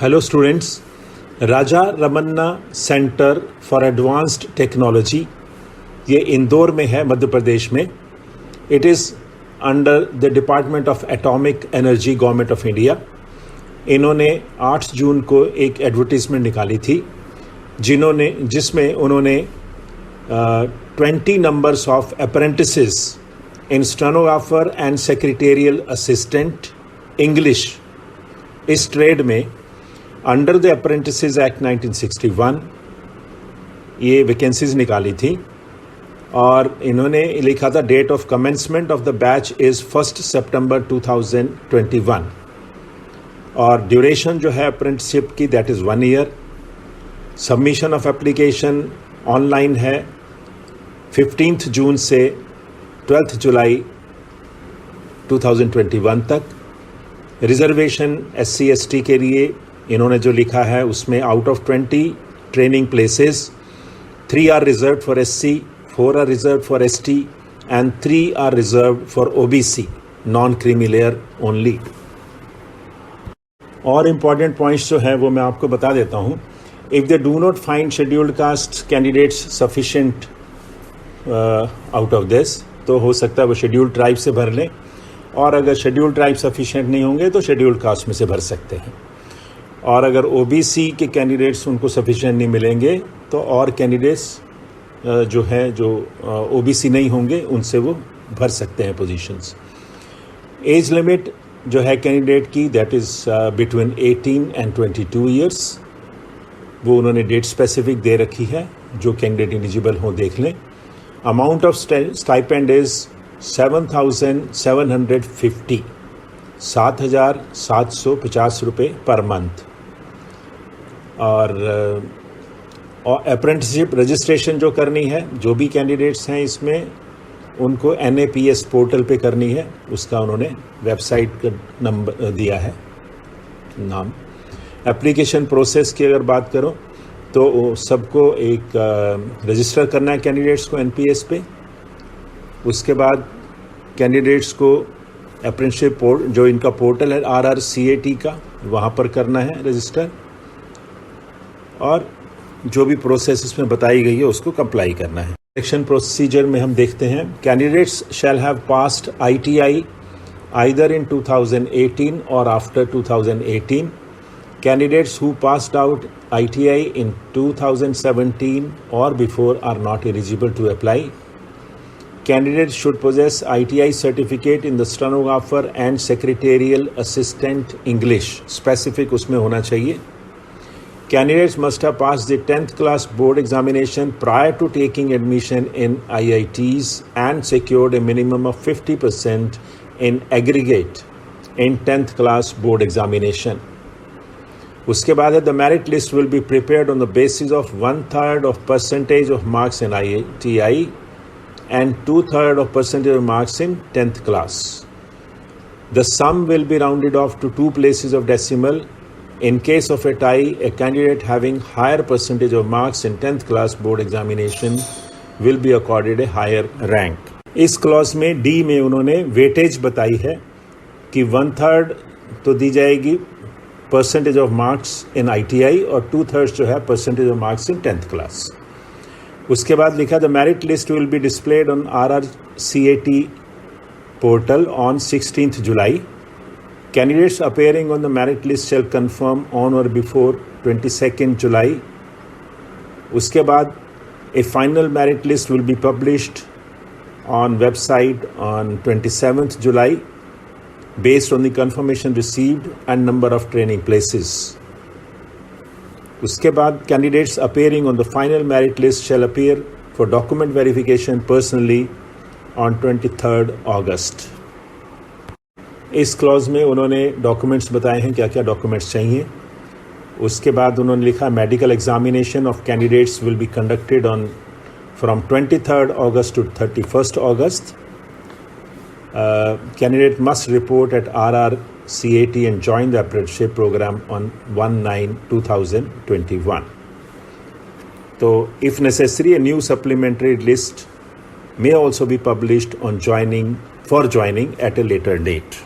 Hello students, Raja Ramanna centre for advanced technology ये इंदौर में है, मध्य प्रदेश में। It is under the department of atomic energy, government of India. इन्होंने 8 जून को एक एडवर्टीज़मेंट निकाली थी जिसमें उन्होंने 20 numbers of apprentices in stenographer and secretarial assistant English इस ट्रेड में अंडर द अप्रेंटिसेस एक्ट 1961 ये वैकेंसीज निकाली थी। और इन्होंने लिखा था date of commencement of the batch is 1 सितंबर 2021 और ड्यूरेशन जो है अप्रेंटिसशिप की that is 1 year. Submission of application online है 15 जून से 12 जुलाई 2021 तक। रिजर्वेशन SC ST के लिए इन्होंने जो लिखा है उसमें out of 20 training places 3 are reserved for SC, 4 are reserved for ST and 3 are reserved for OBC non creamy layer only. और इम्पॉर्टेंट पॉइंट्स जो है वो मैं आपको बता देता हूँ। If they do not find scheduled caste candidates sufficient out of this, तो हो सकता है वो शेड्यूल्ड ट्राइब से भर लें, और अगर शेड्यूल्ड ट्राइब सफिशेंट नहीं होंगे तो शेड्यूल्ड कास्ट में से भर सकते हैं। और अगर OBC के कैंडिडेट्स उनको सफिशेंट नहीं मिलेंगे तो और कैंडिडेट्स जो OBC नहीं होंगे उनसे वो भर सकते हैं पोजीशंस। एज लिमिट जो है कैंडिडेट की that is between 18 and 22 years, वो उन्होंने डेट स्पेसिफिक दे रखी है, जो कैंडिडेट एलिजिबल हो देख लें। अमाउंट ऑफ स्टाइपेंड इज़ 7,750 7,750 रुपये पर मंथ। और अप्रेंटिसशिप रजिस्ट्रेशन जो करनी है, जो भी कैंडिडेट्स हैं इसमें उनको NAPS पोर्टल पे करनी है। उसका उन्होंने वेबसाइट का नंबर दिया है, नाम। एप्लीकेशन प्रोसेस की अगर बात करो तो सबको एक रजिस्टर करना है कैंडिडेट्स को NPS पे। उसके बाद कैंडिडेट्स को अप्रेंटिसशिप जो इनका पोर्टल है RRCAT का, वहाँ पर करना है रजिस्टर, और जो भी प्रोसेस इसमें बताई गई है उसको कंप्लाई करना है। सिलेक्शन प्रोसीजर में हम देखते हैं candidates shall have passed ITI either in 2018 और after 2018। Candidates who passed out ITI in 2017 और before are not eligible to apply. Candidates should possess ITI certificate in the stenographer and secretarial assistant English, specific उसमें होना चाहिए। Candidates must have passed the 10th class board examination prior to taking admission in IITs and secured a minimum of 50% in aggregate in 10th class board examination. उसके बाद है the merit list will be prepared on the basis of 1/3 of percentage of marks in ITI and 2/3 of percentage of marks in 10th class. The sum will be rounded off to 2 places of decimal. In case of a tie, a candidate having higher percentage of marks in 10th class board examination will be accorded a higher rank. इस clause में D में उन्होंने weightage बताई है कि 1/3 तो दी जाएगी percentage of marks in ITI और 2/3 जो है percentage of marks in 10th class. उसके बाद लिखा the merit list will be displayed on RRCAT portal on 16th July. Candidates appearing on the merit list shall confirm on और before 22nd July. उसके बाद a final merit list will be published on website on 27th July based on the confirmation received and number of training places. उसके बाद candidates appearing on the final merit list shall appear for document verification personally on 23rd August. इस clause में उन्होंने documents बताए हैं, क्या क्या documents चाहिए। उसके बाद उन्होंने लिखा medical examination of candidates will be conducted on from 23rd August to 31st August. Candidate must report at RRCAT and join the apprenticeship program on 1/9/2021. So, if necessary, a new supplementary list may also be published on joining at a later date.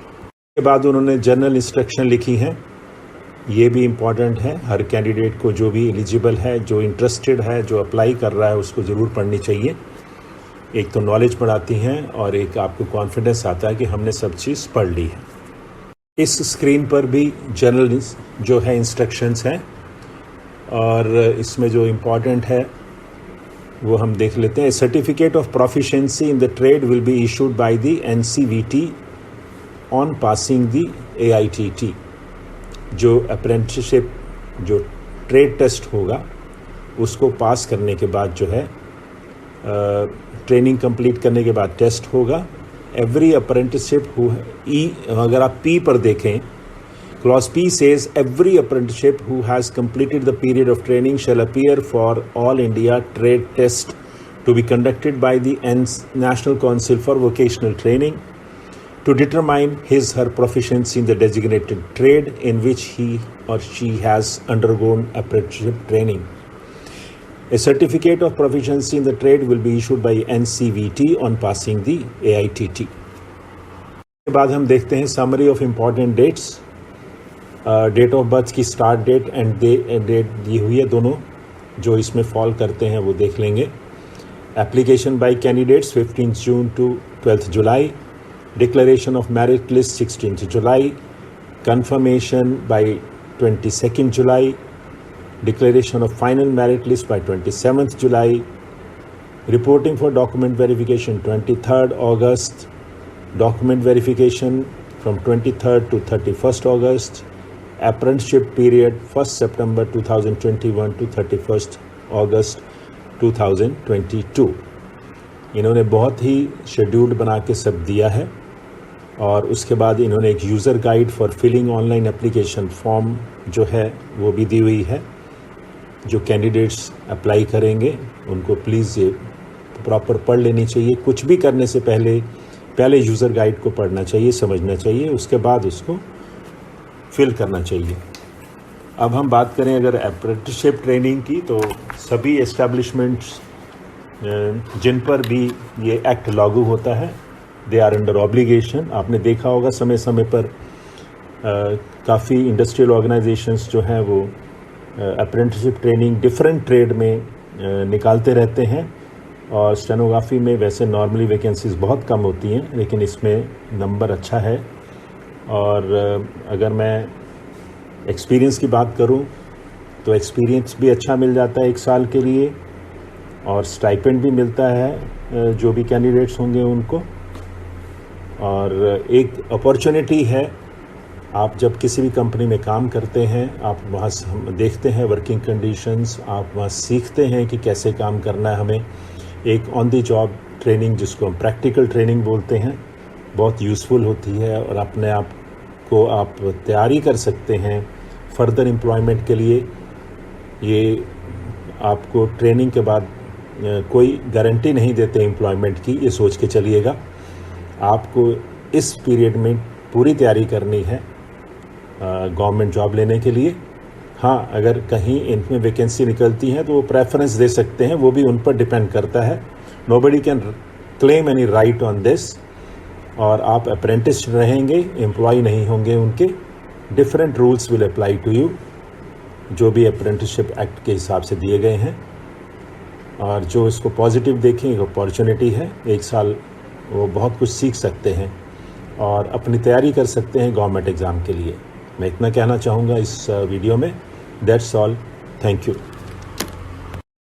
के बाद उन्होंने general instruction लिखी हैं ये भी important है, हर candidate को जो भी एलिजिबल है, जो इंटरेस्टेड है, जो अप्लाई कर रहा है, उसको ज़रूर पढ़नी चाहिए। एक तो नॉलेज बढ़ाती हैं और एक आपको कॉन्फिडेंस आता है कि हमने सब चीज़ पढ़ ली है। इस स्क्रीन पर भी जनरल जो है इंस्ट्रक्शंस हैं और इसमें जो इम्पॉर्टेंट है वो हम देख लेते हैं। Certificate of proficiency in the trade will be issued by the NCVT on passing the AITT। जो अप्रेंटिसशिप जो ट्रेड टेस्ट होगा उसको पास करने के बाद जो है ट्रेनिंग कंप्लीट करने के बाद टेस्ट होगा। एवरी अप्रेंटिसशिप अगर आप P पर देखें, clause P says every apprenticeship who has completed the period of training shall appear for All India Trade Test to be conducted by the National Council for Vocational Training to determine his/her proficiency in the designated trade in which he or she has undergone apprenticeship training. A certificate of proficiency in the trade will be issued by NCVT on passing the AITT. के बाद हम देखते हैं summary of important dates. Date of birth की start date end date दी हुई है, दोनों जो इसमें फॉल करते हैं वो देख लेंगे। Application by candidates 15 June to 12 July, declaration of merit list 16 July, confirmation by 22nd July, declaration of final merit list by 27th July, reporting for document verification 23rd August, document verification from 23rd to 31st August, apprenticeship period 1st September 2021 to 31st August 2022। इन्होंने बहुत ही scheduled बना के सब दिया है और उसके बाद इन्होंने एक user guide for filling online application form जो है वो भी दी हुई है। जो कैंडिडेट्स अप्लाई करेंगे उनको प्लीज़ ये प्रॉपर पढ़ लेनी चाहिए। कुछ भी करने से पहले यूज़र गाइड को पढ़ना चाहिए, समझना चाहिए, उसके बाद उसको फिल करना चाहिए। अब हम बात करें अगर अप्रेंटिसशिप ट्रेनिंग की, तो सभी एस्टेब्लिशमेंट्स जिन पर भी ये एक्ट लागू होता है दे आर अंडर ऑब्लिगेशन। आपने देखा होगा समय समय पर काफ़ी इंडस्ट्रियल ऑर्गेनाइजेशंस जो हैं वो अप्रेंटिसशिप ट्रेनिंग डिफरेंट ट्रेड में निकालते रहते हैं और स्टेनोग्राफी में वैसे नॉर्मली वैकेंसीज बहुत कम होती हैं, लेकिन इसमें नंबर अच्छा है। और अगर मैं एक्सपीरियंस की बात करूं तो एक्सपीरियंस भी अच्छा मिल जाता है 1 साल के लिए और स्टाइपेंड भी मिलता है जो भी कैंडिडेट्स होंगे उनको। और एक अपॉर्चुनिटी है, आप जब किसी भी कंपनी में काम करते हैं आप वहाँ देखते हैं वर्किंग कंडीशंस, आप वहाँ सीखते हैं कि कैसे काम करना है हमें। एक ऑन द जॉब ट्रेनिंग जिसको हम प्रैक्टिकल ट्रेनिंग बोलते हैं बहुत यूज़फुल होती है और अपने आप को आप तैयारी कर सकते हैं फर्दर एम्प्लॉयमेंट के लिए। ये आपको ट्रेनिंग के बाद कोई गारंटी नहीं देते एम्प्लॉयमेंट की, ये सोच के चलिएगा। आपको इस पीरियड में पूरी तैयारी करनी है गवर्नमेंट जॉब लेने के लिए। हाँ, अगर कहीं इनमें वैकेंसी निकलती है तो वो प्रेफरेंस दे सकते हैं, वो भी उन पर डिपेंड करता है। Nobody can claim any right on this. और आप अप्रेंटिस रहेंगे, एम्प्लॉय नहीं होंगे उनके। Different rules will apply to you जो भी अप्रेंटिसशिप एक्ट के हिसाब से दिए गए हैं। और जो इसको पॉजिटिव देखें, एक अपॉर्चुनिटी है, 1 साल वो बहुत कुछ सीख सकते हैं और अपनी तैयारी कर सकते हैं गवर्नमेंट एग्ज़ाम के लिए। मैं इतना कहना चाहूँगा इस वीडियो में। That's all, thank you.